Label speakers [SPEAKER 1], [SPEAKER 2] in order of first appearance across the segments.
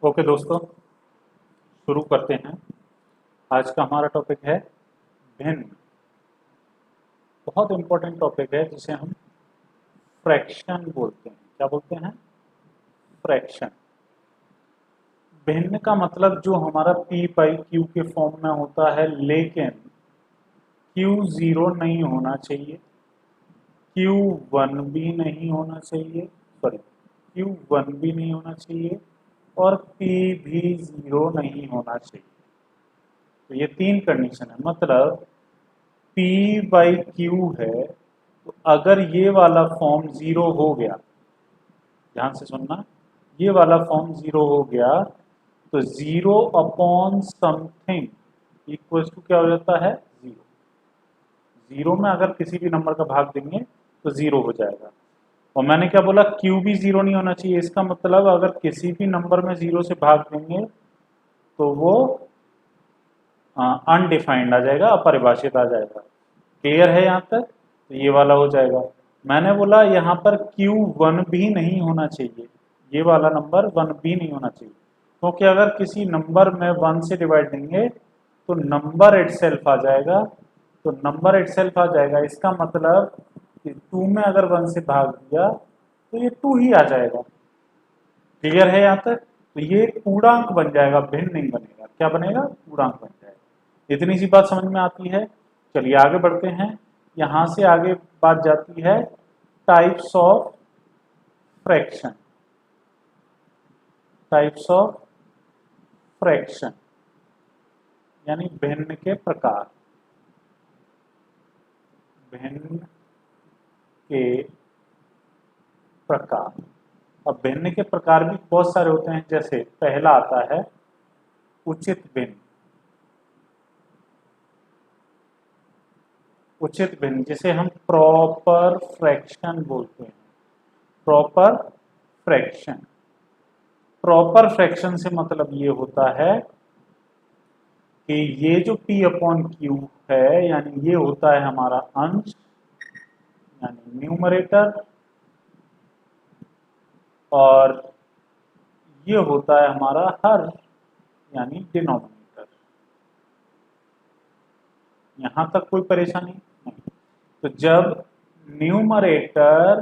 [SPEAKER 1] Okay दोस्तों, शुरू करते हैं। आज का हमारा टॉपिक है भिन्न। बहुत इंपॉर्टेंट टॉपिक है जिसे हम फ्रैक्शन बोलते हैं। क्या बोलते हैं? फ्रैक्शन। भिन्न का मतलब जो हमारा p बाई क्यू के फॉर्म में होता है, लेकिन क्यू जीरो नहीं होना चाहिए, क्यू वन भी नहीं होना चाहिए, सॉरी क्यू वन भी नहीं होना चाहिए और p भी जीरो नहीं होना चाहिए। तो ये तीन कंडीशन है। मतलब p बाई क्यू है, तो अगर ये वाला फॉर्म जीरो हो गया, ध्यान से सुनना, ये वाला फॉर्म जीरो हो गया तो zero upon something equal to क्या हो जाता है? जीरो। जीरो में अगर किसी भी नंबर का भाग देंगे तो जीरो हो जाएगा। और मैंने क्या बोला? क्यू भी जीरो नहीं होना चाहिए। इसका मतलब अगर किसी भी नंबर में जीरो से भाग देंगे तो वो अनडिफाइंड आ जाएगा, अपरिभाषित आ जाएगा। क्लियर है यहाँ तक? तो ये वाला हो जाएगा। मैंने बोला यहाँ पर Q1 भी नहीं होना चाहिए, ये वाला नंबर 1 भी नहीं होना चाहिए, क्योंकि अगर किसी नंबर में 1 से डिवाइड देंगे तो नंबर इटसेल्फ आ जाएगा। तो नंबर इटसेल्फ आ जाएगा, इसका मतलब कि 2 में अगर 1 से भाग दिया तो ये 2 ही आ जाएगा। क्लियर है यहाँ तक? तो ये पूर्णांक बन जाएगा, भिन्न नहीं बनेगा। क्या बनेगा? पूर्णांक बन जाएगा। इतनी सी बात समझ में आती है। चलिए आगे बढ़ते हैं। यहां से आगे बात जाती है types of fraction. Types of fraction यानी भिन्न के प्रकार। भिन्न के प्रकार। अब भिन्न के प्रकार भी बहुत सारे होते हैं। जैसे पहला आता है उचित भिन्न। उचित भिन्न जिसे हम प्रॉपर फ्रैक्शन बोलते हैं। Proper fraction. प्रॉपर फ्रैक्शन से मतलब ये होता है कि ये जो p अपॉन क्यू है, यानी ये होता है हमारा अंश यानी न्यूमरेटर, और ये होता है हमारा हर यानी डिनोमिनेटर। यहां तक कोई परेशानी नहीं। तो जब न्यूमरेटर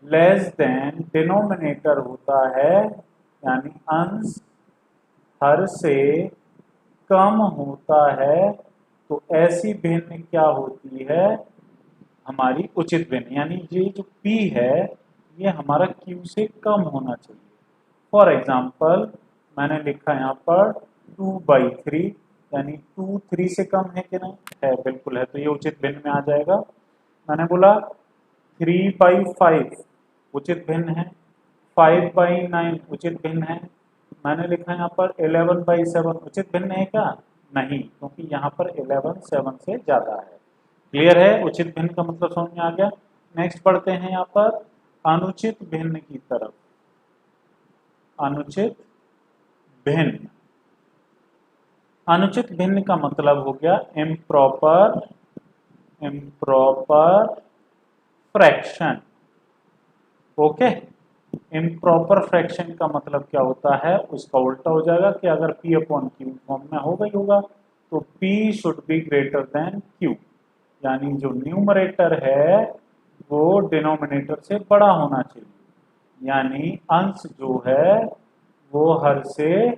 [SPEAKER 1] लेस देन डिनोमिनेटर होता है, यानी अंश हर से कम होता है, तो ऐसी भिन्न क्या होती है? हमारी उचित भिन्न। यानी ये जो p है ये हमारा q से कम होना चाहिए। फॉर एग्जाम्पल मैंने लिखा यहाँ पर 2/3, यानी 2 3 से कम है कि नहीं? है, बिल्कुल है। तो ये उचित भिन्न में आ जाएगा। मैंने बोला 3/5 उचित भिन्न है। 5/9 उचित भिन्न है। मैंने लिखा यहाँ पर 11/7 उचित भिन्न है क्या? नहीं, क्योंकि यहाँ पर 11 7 से ज्यादा है। क्लियर है? उचित भिन्न का मतलब समझ में आ गया। नेक्स्ट पढ़ते हैं यहाँ पर अनुचित भिन्न की तरफ। अनुचित भिन्न। अनुचित भिन्न का मतलब हो गया improper improper fraction. Okay. Improper fraction का मतलब क्या होता है? उसका उल्टा हो जाएगा कि अगर p अपॉन क्यू फॉर्म में होगा ही होगा तो p should be greater than q, यानी जो न्यूमरेटर है वो डिनोमिनेटर से बड़ा होना चाहिए, यानी अंश जो है वो हर से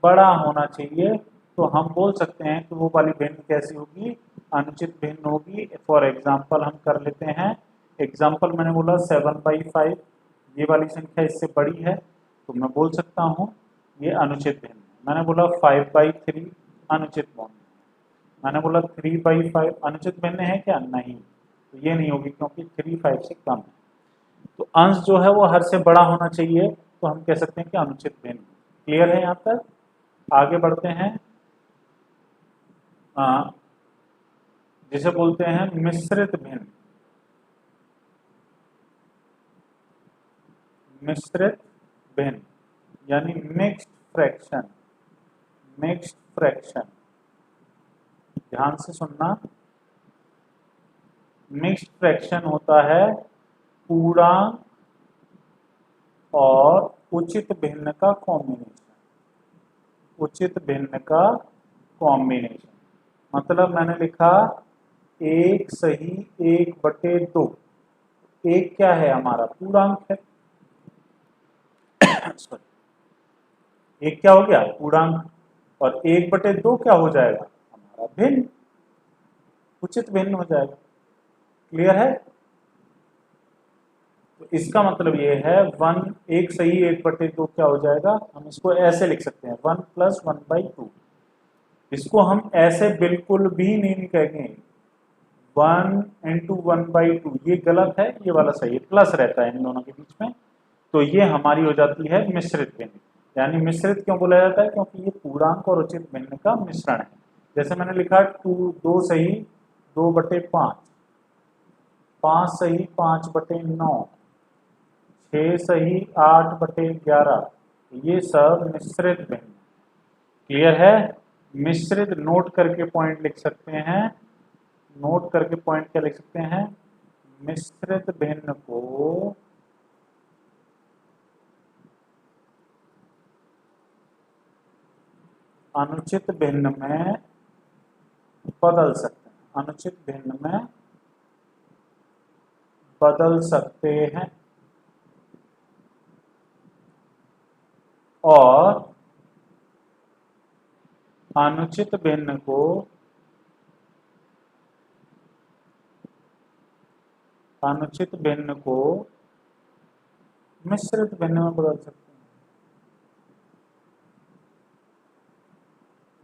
[SPEAKER 1] बड़ा होना चाहिए। तो हम बोल सकते हैं कि वो वाली भिन्न कैसी होगी? अनुचित भिन्न होगी। फॉर एग्जाम्पल हम कर लेते हैं। एग्जाम्पल मैंने बोला 7/5, ये वाली संख्या इससे बड़ी है तो मैं बोल सकता हूँ ये अनुचित भिन्न है। मैंने बोला 5/3 अनुचित भिन्न है। मैंने बोला 3/5 अनुचित भिन्न है क्या? नहीं, तो ये नहीं होगी क्योंकि 3 5 से कम है। तो अंश जो है वो हर से बड़ा होना चाहिए, तो हम कह सकते हैं कि अनुचित भिन्न। क्लियर है यहाँ तक? आगे बढ़ते हैं। जिसे बोलते हैं मिश्रित भिन्न। मिश्रित भिन्न यानी मिक्स्ड फ्रैक्शन। मिक्स्ड फ्रैक्शन, ध्यान से सुनना। मिक्स्ड फ्रैक्शन होता है पूर्णांक और उचित भिन्न का कॉम्बिनेशन। उचित भिन्न का कॉम्बिनेशन। मतलब मैंने लिखा 1/1/2। एक क्या है हमारा पूर्णांक है सॉरी, एक क्या हो गया पूर्णांक, और 1/2 क्या हो जाएगा हमारा भिन्न, उचित भिन्न हो जाएगा। क्लियर है? तो इसका मतलब ये है 1/1 क्या हो जाएगा, हम इसको ऐसे लिख सकते हैं 1 + 1/2। इसको हम ऐसे बिल्कुल भी नहीं लिखेंगे 1 × 1/2, ये गलत है, ये वाला सही है, प्लस रहता है इन दोनों के बीच में। तो ये हमारी हो जाती है मिश्रित भिन्न। यानी मिश्रित क्यों बोला जाता है, क्योंकि ये पूर्णांक और उचित भिन्न का मिश्रण है। जैसे मैंने लिखा 2 सही 2/5, 5 सही 5/9, 6 सही 8/11, ये सब मिश्रित भिन्न। क्लियर है? मिश्रित नोट करके पॉइंट लिख सकते हैं, नोट करके पॉइंट क्या लिख सकते हैं, मिश्रित भिन्न को अनुचित भिन्न में बदल सकते हैं, अनुचित भिन्न में बदल सकते हैं, और अनुचित भिन्न को मिश्रित भिन्न में बदल सकते हैं,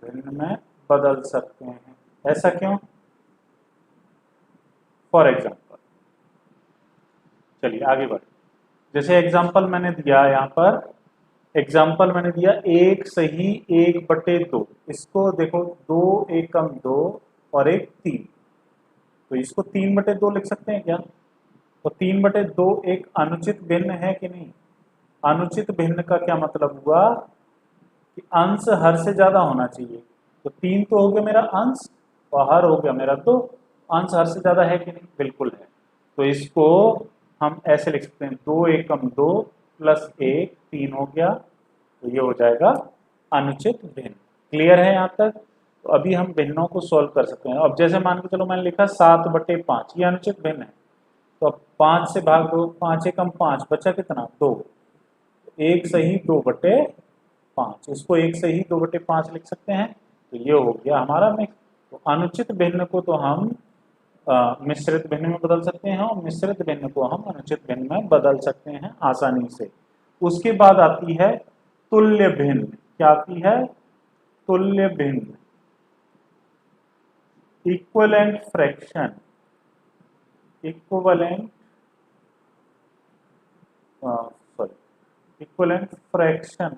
[SPEAKER 1] भिन्न में बदल सकते हैं। ऐसा क्यों? फॉर एग्जाम्पल, चलिए आगे बढ़े। जैसे एग्जाम्पल मैंने दिया यहाँ पर, एग्जाम्पल मैंने दिया 1 सही 1/2। इसको देखो 2 एकम 2 और 1 3, तो इसको 3/2 लिख सकते हैं क्या? तो 3/2 एक अनुचित भिन्न है कि नहीं? अनुचित भिन्न का क्या मतलब हुआ कि अंश हर से ज्यादा होना चाहिए। तो 3 तो हो गया मेरा अंश और हर हो गया मेरा, तो अंश हर से ज्यादा है कि नहीं? बिल्कुल है। तो इसको हम ऐसे लिख सकते हैं 2 एकम 2 + 1 3 हो गया, तो ये हो जाएगा अनुचित भिन्न। क्लियर है यहाँ तक? तो अभी हम भिन्नों को सोल्व कर सकते हैं। अब जैसे मान के चलो मैंने लिखा 7/5, ये अनुचित भिन्न है। तो अब 5 से भाग दो, 5 एकम 5, बचा कितना 2, 1 सही 2/5, इसको 1 सही 2/5 लिख सकते हैं। तो ये हो गया हमारा मिक्स। तो अनुचित भिन्न को तो हम मिश्रित भिन्न में बदल सकते हैं, और मिश्रित भिन्न को हम अनुचित भिन्न में बदल सकते हैं आसानी से। उसके बाद आती है तुल्य भिन्न। क्या आती है? तुल्य भिन्न, equivalent fraction, equivalent equivalent fraction.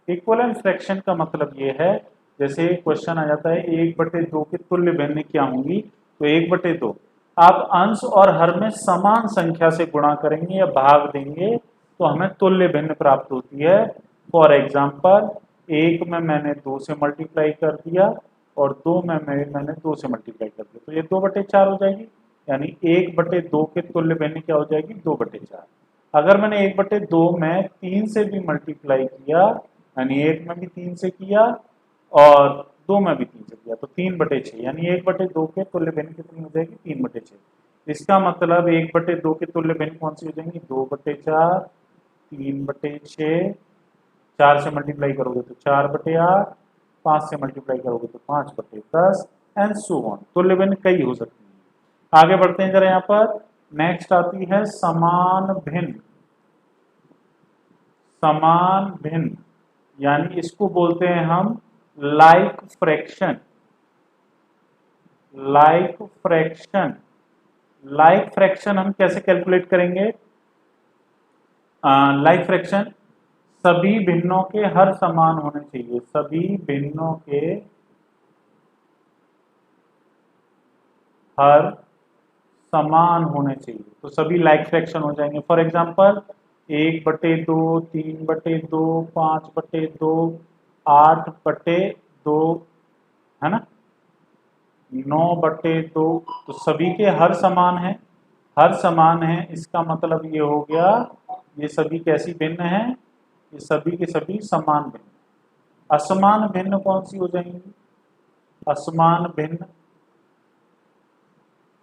[SPEAKER 1] Equivalent fraction का मतलब ये है, जैसे क्वेश्चन आ जाता है 1/2 की तुल्य भिन्न क्या होंगी, तो 1/2 आप अंश और हर में समान संख्या से गुणा करेंगे या भाग देंगे तो हमें तुल्य भिन्न प्राप्त होती है। फॉर एग्जाम्पल 1 में मैंने 2 से मल्टीप्लाई कर दिया और 2 में मैंने 2 से मल्टीप्लाई कर दिया, तो ये 2/4 हो जाएगी। यानी 1/2 के तुल्य भिन्न क्या हो जाएगी 2/4। अगर मैंने 1/2 में 3 से भी मल्टीप्लाई किया, यानी 1 में भी 3 से किया और 2 में भी 3 से किया, तो 3/6, यानी 1/2 के तुल्य भिन्न कितनी हो जाएगी 3/6। इसका मतलब 1/2 के तुल्य भिन्न कौन सी हो जाएंगी 2/4, 3/6, 4 से मल्टीप्लाई करोगे तो 4/8, 5 से मल्टीप्लाई करोगे तो 5/10 एंड सो ऑन। तुल्य भिन्न कई हो सकती है। आगे बढ़ते हैं जरा यहाँ पर। नेक्स्ट आती है समान भिन्न। समान भिन्न यानी इसको बोलते हैं हम like fraction. Like fraction, like fraction हम कैसे कैलकुलेट करेंगे? लाइक फ्रैक्शन सभी भिन्नों के हर समान होने चाहिए, सभी भिन्नों के हर समान होने चाहिए, तो सभी लाइक फ्रैक्शन हो जाएंगे। फॉर एग्जांपल 1/2, 3/2, 5/2, 8/2, है ना, 9/2, तो सभी के हर समान है। हर समान है इसका मतलब ये हो गया ये सभी कैसी भिन्न है? ये सभी के सभी समान भिन्न। असमान भिन्न कौन सी हो जाएंगी? असमान भिन्न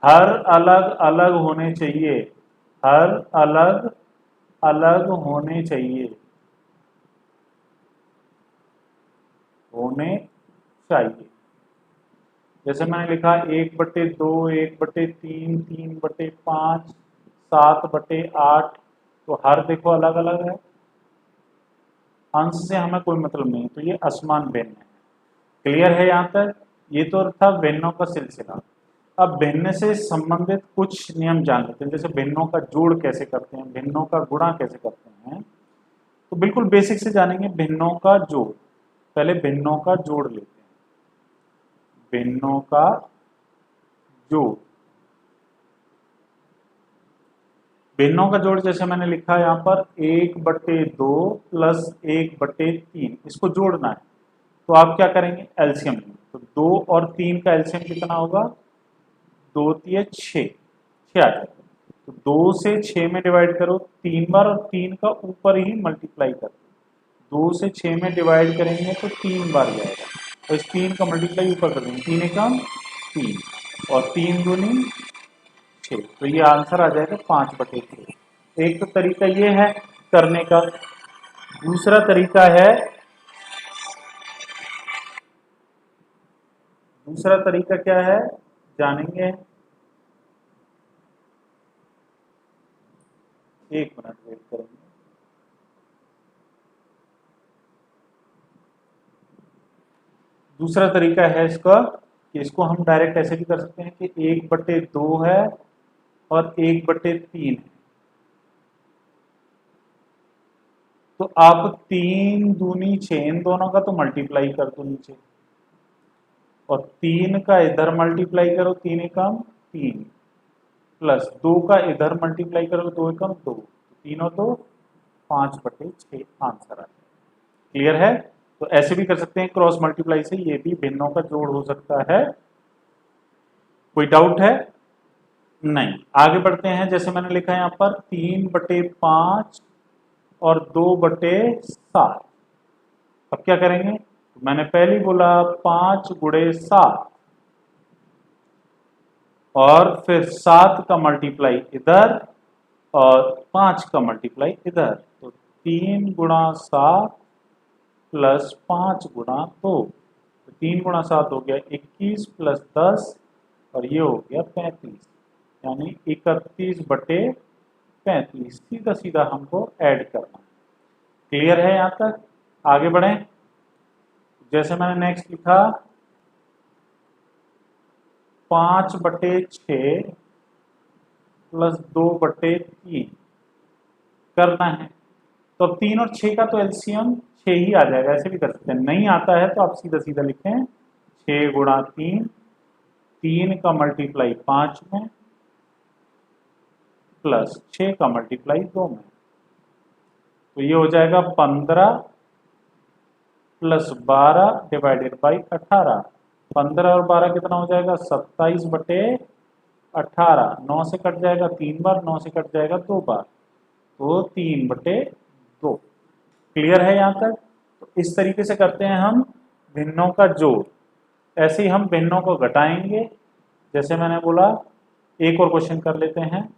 [SPEAKER 1] हर अलग अलग होने चाहिए, हर अलग अलग होने चाहिए, होने चाहिए। जैसे मैंने लिखा 1/2, 1/3, 3/5, 7/8, तो हर देखो अलग अलग है, अंश से हमें कोई मतलब नहीं, तो ये असमान भिन्न है। क्लियर है यहाँ तक? ये तो था भिन्नों का सिलसिला। अब भिन्न से संबंधित कुछ नियम जान लेते हैं, जैसे भिन्नों का जोड़ कैसे करते हैं, भिन्नों का गुणा कैसे करते हैं। तो बिल्कुल बेसिक से जानेंगे भिन्नों का जोड़। पहले भिन्नों का जोड़ लेते हैं, भिन्नों का जोड़। भिन्नों का जोड़ जैसे मैंने लिखा है यहाँ पर 1/2 प्लस 1/3, इसको जोड़ना है। तो आप क्या करेंगे? एलसीएम लेंगे। तो 2 और 3 का एलसीएम कितना होगा? 2 तिये 6, 6 आ जाएगा। तो 2 से 6 में डिवाइड करो 3 बार, और 3 का ऊपर ही मल्टीप्लाई कर दो। 2 से 6 में डिवाइड करेंगे तो 3 बार जाएगा, तो इस 3 का मल्टीप्लाई ऊपर कर देंगे, 3 एकम 3 और 3 दूनी 6, तो ये आंसर आ जाएगा 5/6। एक तो तरीका ये है करने का। दूसरा तरीका है, दूसरा तरीका क्या है जानेंगे। एक मिनट वेट करेंगे। दूसरा तरीका है इसका कि इसको हम डायरेक्ट ऐसे भी कर सकते हैं कि 1/2 है और 1/3 है, तो आप 3 दूनी 6, इन दोनों का तो मल्टीप्लाई कर दो नीचे, और 3 का इधर मल्टीप्लाई करो, 3 एकम 3, प्लस 2 का इधर मल्टीप्लाई करो, 2 एकम 2, 3 और 2 5/6 आंसर आ जाए। क्लियर है? तो ऐसे भी कर सकते हैं, क्रॉस मल्टीप्लाई से ये भी भिन्नों का जोड़ हो सकता है। कोई डाउट है? नहीं। आगे बढ़ते हैं। जैसे मैंने लिखा है यहाँ पर 3/5 और 2/7। अब क्या करेंगे? तो मैंने पहले ही बोला 5×7, और फिर 7 का मल्टीप्लाई इधर और 5 का मल्टीप्लाई इधर, तो 3×7 प्लस 5×2, तो 3×7 हो गया 21 प्लस 10, और ये हो गया 35, यानी 31/35। सीधा सीधा हमको ऐड करना। क्लियर है यहाँ तक? आगे बढ़ें। जैसे मैंने नेक्स्ट लिखा 5/6 प्लस 2/3 करना है, तो अब 3 और 6 का तो एलसीएम 6 ही आ जाएगा। ऐसे भी कर सकते हैं, नहीं आता है तो आप सीधा सीधा लिखें 6×3, 3 का मल्टीप्लाई 5 में प्लस 6 का मल्टीप्लाई 2 में, तो ये हो जाएगा 15 प्लस 12 डिवाइडेड बाई 18। 15 और 12 कितना हो जाएगा? 27/18। 9 से कट जाएगा 3 बार, 9 से कट जाएगा 2 बार, तो 3/2। क्लियर है यहाँ तक? तो इस तरीके से करते हैं हम भिन्नों का जोड़। ऐसे ही हम भिन्नों को घटाएंगे। जैसे मैंने बोला, एक और क्वेश्चन कर लेते हैं।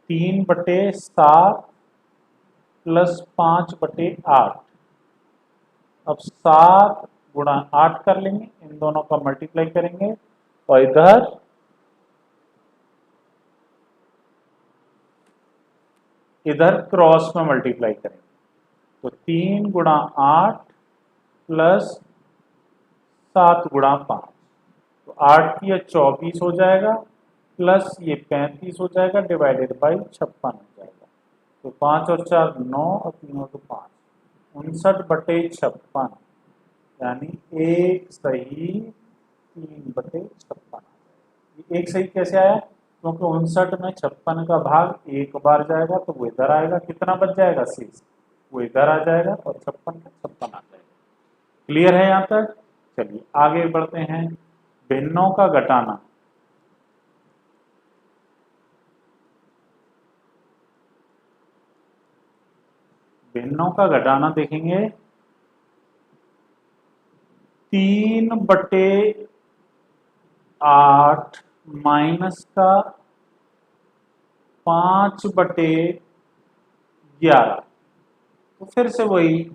[SPEAKER 1] 3/7 प्लस 5/8। अब 7×8 कर लेंगे, इन दोनों का मल्टीप्लाई करेंगे, और इधर क्रॉस में मल्टीप्लाई करेंगे, तो 3×8 प्लस 7×5, तो 8 की 24 हो जाएगा, प्लस ये 35 हो जाएगा, डिवाइडेड बाई 56 हो जाएगा। तो 5 और 4 9, और 3 और 2 5, 59/56, यानी एक सही 3/56। एक सही कैसे आया? क्योंकि 59 में 56 का भाग एक बार जाएगा, तो वो इधर आएगा, कितना बच जाएगा? 6, वो इधर आ जाएगा, और 56 का 56 आ जाएगा। क्लियर है यहाँ तक? चलिए आगे बढ़ते हैं। भिन्नों का घटाना। भिन्नों का घटाना देखेंगे, 3/8 माइनस का 5/11। तो फिर से वही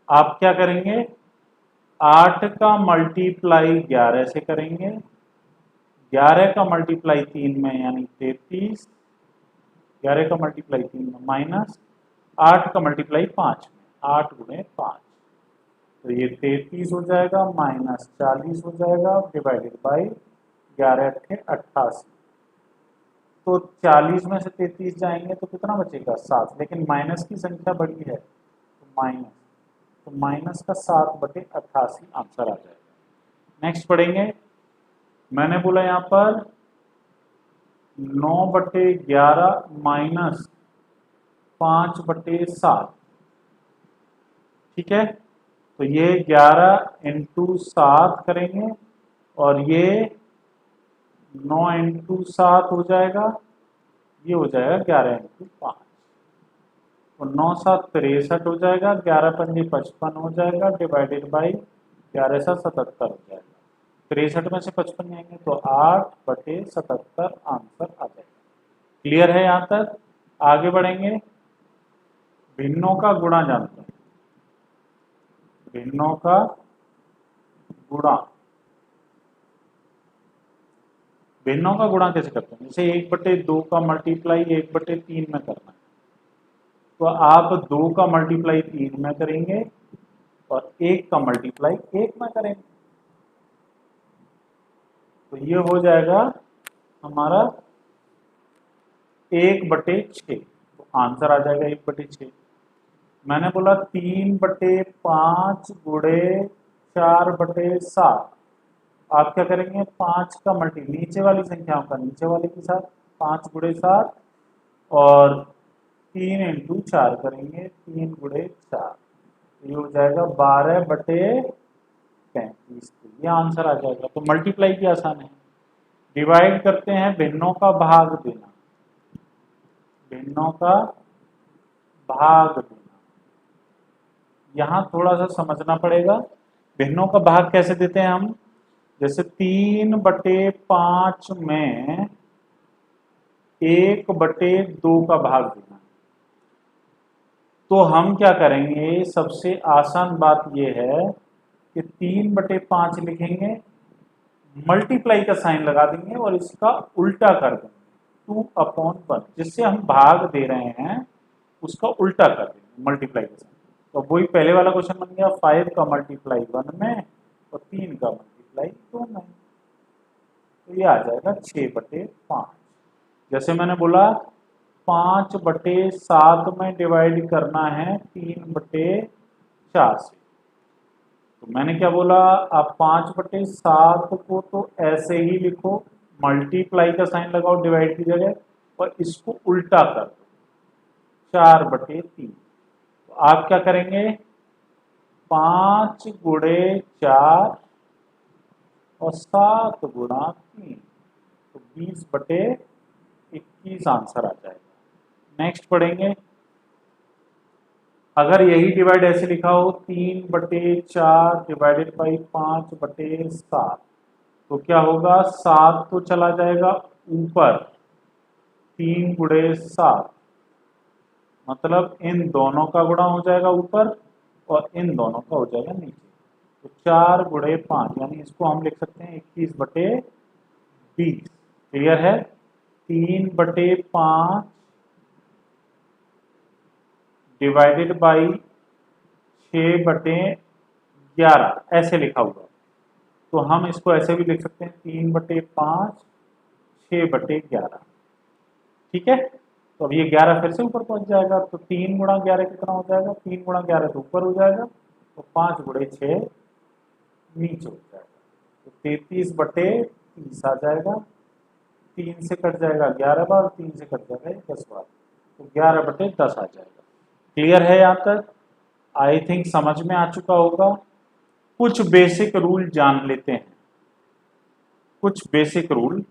[SPEAKER 1] आप क्या करेंगे, 8 का मल्टीप्लाई 11 से करेंगे, 11 का मल्टीप्लाई 3 में यानी 33, 11 का मल्टीप्लाई 3 में माइनस 8 का मल्टीप्लाई 5 में, 8 गुणे 5, तो ये 33 हो जाएगा माइनस 40 हो जाएगा डिवाइडेड बाई 11 अट्ठे 88। तो 40 में से 33 जाएंगे तो कितना बचेगा 7, लेकिन माइनस की संख्या बड़ी है तो माइनस का 7/88 आंसर आ जाएगा। नेक्स्ट पढ़ेंगे, मैंने बोला यहाँ पर 9/11 माइनस 5/7, ठीक है। तो ये 11 इंटू 7 करेंगे और ये 9 इंटू 7 हो जाएगा, ये हो जाएगा 11 इंटू 5, तो 9 7 63 हो जाएगा, 11 पंजे 55 हो जाएगा डिवाइडेड बाई 11 सा 77 हो जाएगा। 63 में से 55 जाएंगे तो 8/77 आंसर आ जाएगा। क्लियर है यहाँ तक? आगे बढ़ेंगे, भिन्नों का गुणा जानते हैं। भिन्नों का गुणा, भिन्नों का गुणा कैसे करते हैं, जैसे 1/2 का मल्टीप्लाई 1/3 में करना है, तो आप 2 का मल्टीप्लाई 3 में करेंगे और 1 का मल्टीप्लाई 1 में करेंगे, तो ये हो जाएगा हमारा 1/6, तो आंसर आ जाएगा 1/6। मैंने बोला 3/5 गुणे 4/7, आप क्या करेंगे 5 का मल्टी नीचे वाली संख्याओं का नीचे वाले के साथ 5 गुणे 7 और 3 इंटू 4 करेंगे, 3 गुणे 4, ये हो जाएगा 12/35, ये आंसर आ जाएगा। तो मल्टीप्लाई की आसान है। डिवाइड करते हैं, भिन्नों का भाग देना, भिन्नों का भाग देना, यहां थोड़ा सा समझना पड़ेगा। भिन्नों का भाग कैसे देते हैं हम, जैसे 3/5 में 1/2 का भाग देना, तो हम क्या करेंगे, सबसे आसान बात यह है कि 3/5 लिखेंगे, मल्टीप्लाई का साइन लगा देंगे और इसका उल्टा कर देंगे 2/1, जिससे हम भाग दे रहे हैं उसका उल्टा कर देंगे मल्टीप्लाई का साइन। तो वही पहले वाला क्वेश्चन बन गया, 5 का मल्टीप्लाई 1 में और 3 का मल्टीप्लाई 2 में, तो ये आ जाएगा 6/5। जैसे मैंने बोला 5/7 में डिवाइड करना है 3/4 से, तो मैंने क्या बोला, आप 5/7 को तो ऐसे ही लिखो, मल्टीप्लाई का साइन लगाओ डिवाइड की जगह और इसको उल्टा कर दो 4/3, तो आप क्या करेंगे 5 गुणे 4 और 7 गुणा 3, तो 20/21 आंसर आ जाएगा। नेक्स्ट पढ़ेंगे, अगर यही डिवाइड ऐसे लिखा हो 3/4 डिवाइडेड बाई 5/7, तो क्या होगा, 7 तो चला जाएगा ऊपर, 3 गुणे 7, मतलब इन दोनों का गुणा हो जाएगा ऊपर और इन दोनों का हो जाएगा नीचे, तो 4 गुणे 5, यानी इसको हम लिख सकते हैं 21/20। क्लियर है? 3/5 डिवाइडेड बाई 6/11 ऐसे लिखा हुआ, तो हम इसको ऐसे भी लिख सकते हैं 3/5 6/11, ठीक है। तो अब ये 11 फिर से ऊपर पहुंच जाएगा, तो 3 गुणा 11 कितना हो जाएगा, 3 गुणा 11 तो ऊपर हो जाएगा, तो 5 गुणे 6 नीचे हो जाएगा, तो 33/30 आ जाएगा, 3 से कट जाएगा 11 बार, 3 से कट जाएगा 10 बार, तो 11/10 आ जाएगा। क्लियर है यहाँ तक? आई थिंक समझ में आ चुका होगा। कुछ बेसिक रूल जान लेते हैं, कुछ बेसिक रूल,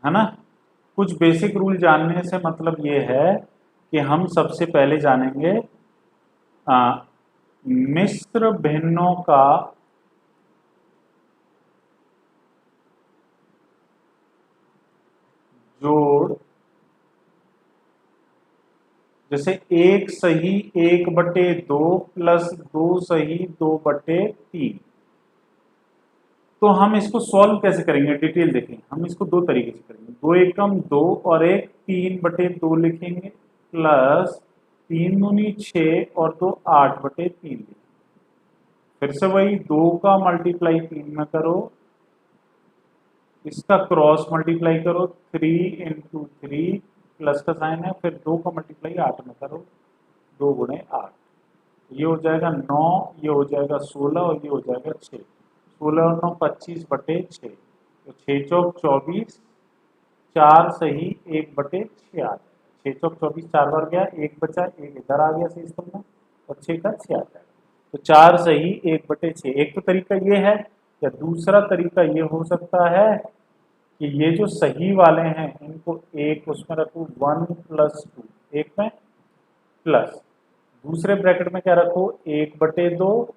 [SPEAKER 1] है ना। कुछ बेसिक रूल जानने से मतलब ये है कि हम सबसे पहले जानेंगे मिश्र भिन्नों का जोड़। जैसे 1 सही 1/2 प्लस 2 सही 2/3। तो हम इसको सॉल्व कैसे करेंगे, डिटेल देखें। हम इसको दो तरीके से करेंगे, 2 एकम 2 और एक 3/2 लिखेंगे, प्लस 3 दूनी 6 और 2 8/3 लिखेंगे। फिर से वही 2 का मल्टीप्लाई 3 में करो, इसका क्रॉस मल्टीप्लाई करो, 3 × 3 प्लस का साइन है, फिर 2 का मल्टीप्लाई 8 में करो, 2 × 8। ये हो जाएगा 9, ये हो जाएगा 16 और ये हो जाएगा 6। 16 और 9 25/6, तो 6 चौक 24, 4 सही 1/6 आ जाएगा। 6 चौक 24, 4 बार गया, 1 बचा, 1 इधर आ गया सही स्तंभ में, और 6 का 6 आ जाएगा। तो 4 सही 1/6। एक तो तरीका ये है, या दूसरा तरीका ये हो सकता है कि ये जो सही वाले हैं इनको एक उसमें रखो 1 + 2, एक में प्लस दूसरे ब्रैकेट में क्या रखो 1/2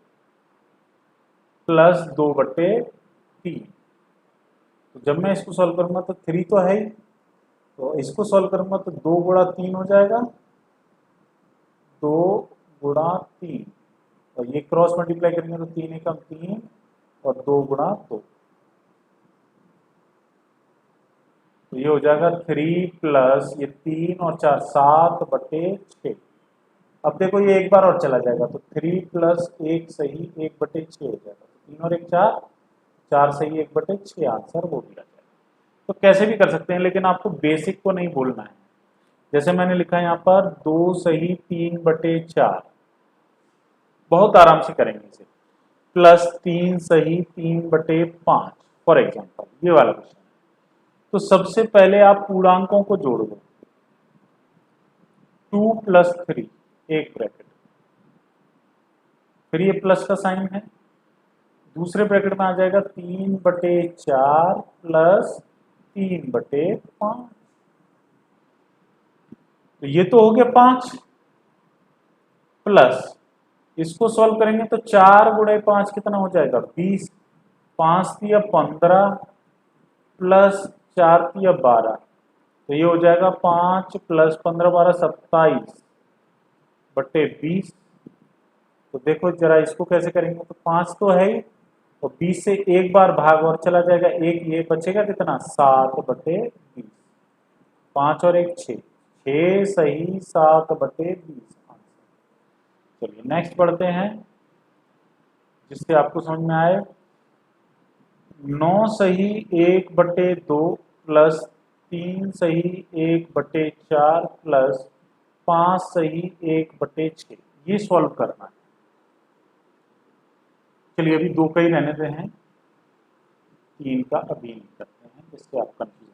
[SPEAKER 1] प्लस 2/3। तो जब मैं इसको सॉल्व करूंगा तो 3 तो है ही, तो इसको सॉल्व करूंगा तो 2 × 3 हो जाएगा, 2 × 3, और ये क्रॉस मल्टीप्लाई करेंगे तो 3 एकम 3 और 2 × 2, तो ये हो जाएगा 3 प्लस ये 3 और 4 7/6। अब देखो ये एक बार और चला जाएगा, तो 3 प्लस 1 सही 1/6 हो जाएगा, तो 3 और 1 4, 4 सही 1/6, आंसर वो भी आ जाएगा। तो कैसे भी कर सकते हैं, लेकिन आपको बेसिक को नहीं भूलना है। जैसे मैंने लिखा है यहाँ पर 2 सही 3/4, बहुत आराम से करेंगे इसे, प्लस 3 सही 3/5 फॉर एग्जाम्पल, ये वाला क्वेश्चन। तो सबसे पहले आप पूर्णांकों को जोड़ दो, 2 + 3, एक ब्रैकेट, फिर ये प्लस का साइन है, दूसरे ब्रैकेट में आ जाएगा 3/4 प्लस 3/5। तो ये तो हो गया 5, प्लस इसको सॉल्व करेंगे तो 4 × 5 कितना हो जाएगा 20, 5 × 15 प्लस 4 × 12, तो ये हो जाएगा 5 + 15 12 27/20। तो देखो जरा इसको कैसे करेंगे, तो 5 तो है ही, और 20 से एक बार भाग और चला जाएगा, एक ये बचेगा कितना 7/20, 5 और 1 6, 6 सही 7/20। चलिए नेक्स्ट बढ़ते हैं, जिससे आपको समझ में आए। 9 सही 1/2 प्लस 3 सही 1/4 प्लस 5 सही 1/6, ये सॉल्व करना है। चलिए अभी 2 का ही रहने दे हैं, 3 का अभी नहीं करते हैं, जिससे आप कंफ्यूजन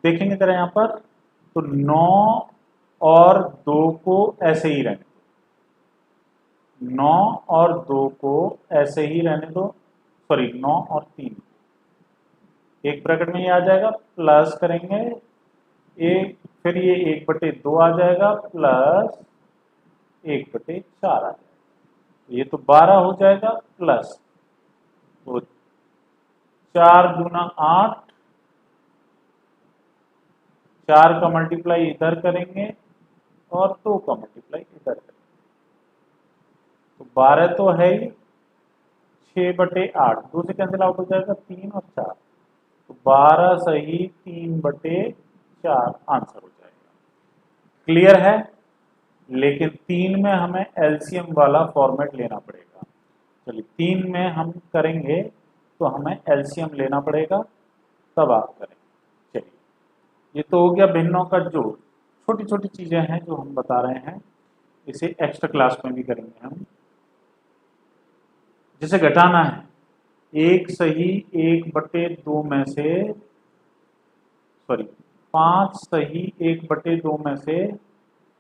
[SPEAKER 1] देखेंगे। जरा यहाँ पर तो 9 और 2 को ऐसे ही रहने दो, 9 और 2 को ऐसे ही रहने दो, सॉरी 9 और 3, एक ब्रैकेट में ये आ जाएगा, प्लस करेंगे एक, फिर ये 1/2 आ जाएगा, प्लस 1/4 आ जाएगा, ये तो 12 हो जाएगा, प्लस तो 4 दूना 8, 4 का मल्टीप्लाई इधर करेंगे और 2 का मल्टीप्लाई इधर करेंगे, तो 12 तो है ही, 6/8, 2 से कैंसिल आउट हो जाएगा, 3 और 4, तो 12 सही 3/4 आंसर हो जाएगा। क्लियर है, लेकिन 3 में हमें एलसीएम वाला फॉर्मेट लेना पड़ेगा। चलिए 3 में हम करेंगे तो हमें एलसीएम लेना पड़ेगा, तब आप करेंगे। चलिए ये तो हो गया भिन्नों का जोड़। छोटी छोटी चीजें हैं जो हम बता रहे हैं, इसे एक्स्ट्रा क्लास में भी करेंगे हम। जैसे घटाना है, 1 सही 1/2 में से, सॉरी 5 सही 1/2 में से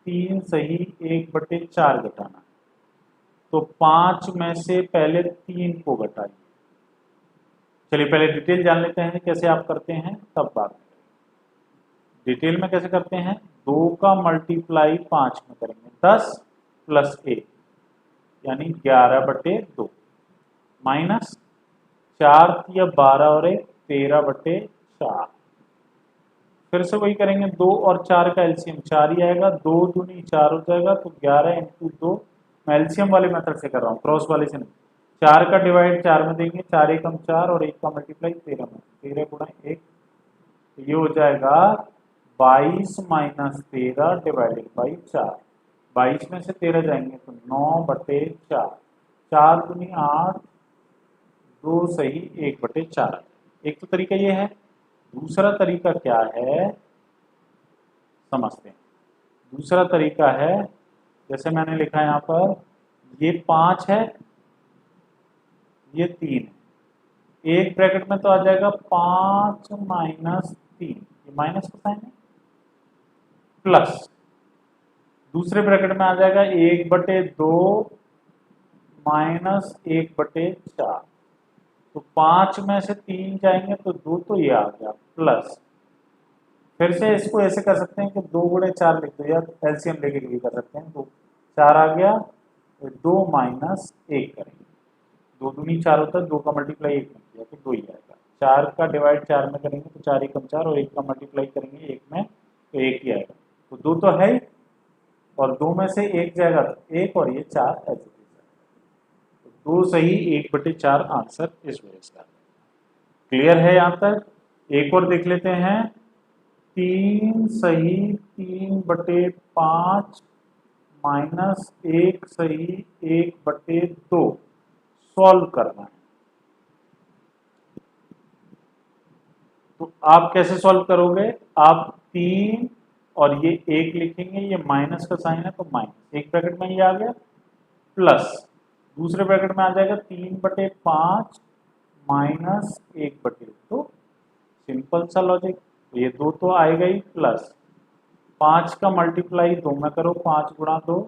[SPEAKER 1] 3 सही 1/4 घटाना है, तो 5 में से पहले 3 को घटाइए। चलिए पहले डिटेल जान लेते हैं कैसे आप करते हैं, तब बात करेंगे। डिटेल में कैसे करते हैं, 2 का मल्टीप्लाई 5 में करेंगे, 10 प्लस 1 यानी 11/2 माइनस 4 या 12 और 1 13/4। फिर से वही करेंगे, 2 और 4 का एलसीएम 4 ही आएगा, 2 दूनी 4 हो जाएगा, तो 11 इंटू 2। मैं एलसीएम वाले मेथड से कर रहा हूँ, क्रॉस वाले से नहीं। 4 का डिवाइड 4 में देंगे, 4 एकम 4 और 1 का मल्टीप्लाई 13 में, 13 गुणा 1, तो ये हो जाएगा 22 माइनस 13 डिवाइडेड बाई 4। 22 में से 13 जाएंगे तो 9/4, 4 दूनी 8, 2 सही 1/4। एक तो तरीका ये है। दूसरा तरीका क्या है समझते हैं। दूसरा तरीका है, जैसे मैंने लिखा है यहाँ पर, ये 5 है, ये 3 है, एक ब्रैकेट में तो आ जाएगा 5 माइनस 3, ये माइनस का साइन है, प्लस दूसरे ब्रैकेट में आ जाएगा 1/2 माइनस 1/4, तो 5 में से 3 जाएंगे तो 2, तो ये आ गया प्लस। फिर से इसको ऐसे कर सकते हैं कि 2 गुणे 4 लिख दो, या एलसीएम लेके भी कर सकते हैं, तो 4 आ गया, तो 2 माइनस 1 करेंगे, 2 दूनी 4 होता है, 2 का मल्टीप्लाई 1 में किया तो 2 ही आएगा। 4 का डिवाइड 4 में करेंगे तो 4 एकम 4 और 1 का मल्टीप्लाई करेंगे 1 में तो 1 ही आएगा, तो 2 तो है ही, और 2 में से 1 जाएगा तो 1, और ये 4 ऐसे, तो 2 सही 1/4 आंसर इस वजह से। क्लियर है यहाँ तक? एक और देख लेते हैं, 3 सही 3/5 माइनस 1 सही 1/2 सॉल्व करना है। तो आप कैसे सॉल्व करोगे, आप 3 और ये 1 लिखेंगे, ये माइनस का साइन है तो माइनस, एक ब्रैकेट में ये आ गया, प्लस दूसरे ब्रैकेट में आ जाएगा 3/5 माइनस 1/2, सिंपल सा लॉजिक। ये 2 तो आएगा ही, प्लस 5 का मल्टीप्लाई 2 में करो, 5 गुणा 2,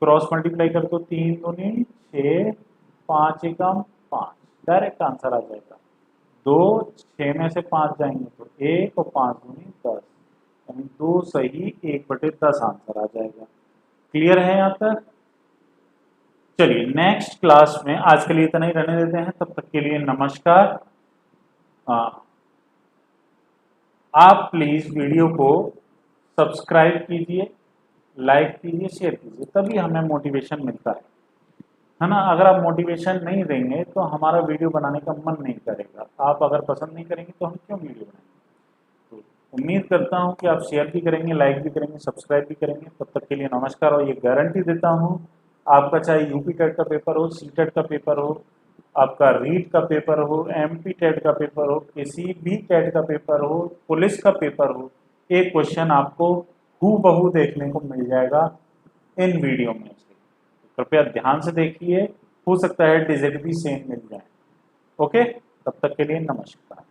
[SPEAKER 1] क्रॉस मल्टीप्लाई कर दो, 3 दूनी 6, 5 एकम 5, डायरेक्ट आंसर आ जाएगा 2, 6 में से 5 जाएंगे तो 1, और 5 दूनी 10, यानी 2 सही 1/10 आंसर आ जाएगा। क्लियर है यहाँ तक? चलिए नेक्स्ट क्लास में, आज के लिए इतना ही रहने देते हैं, तब तक के लिए नमस्कार। आप प्लीज वीडियो को सब्सक्राइब कीजिए, लाइक कीजिए, शेयर कीजिए, तभी हमें मोटिवेशन मिलता है ना। अगर आप मोटिवेशन नहीं देंगे तो हमारा वीडियो बनाने का मन नहीं करेगा। आप अगर पसंद नहीं करेंगे तो हम क्यों वीडियो बनाएंगे। तो उम्मीद करता हूं कि आप शेयर भी करेंगे, लाइक भी करेंगे, सब्सक्राइब भी करेंगे। तब तक के लिए नमस्कार, और ये गारंटी देता हूं, आपका चाहे यूपी टेट का पेपर हो, सी टेट का पेपर हो, आपका रीट का पेपर हो, एमपी टेट का पेपर हो, किसी भी टेट का पेपर हो, पुलिस का पेपर हो, एक क्वेश्चन आपको हूबहू देखने को मिल जाएगा इन वीडियो में से। तो कृपया ध्यान से देखिए, हो सकता है डिजिट भी सेम मिल जाए। ओके, तब तक के लिए नमस्कार।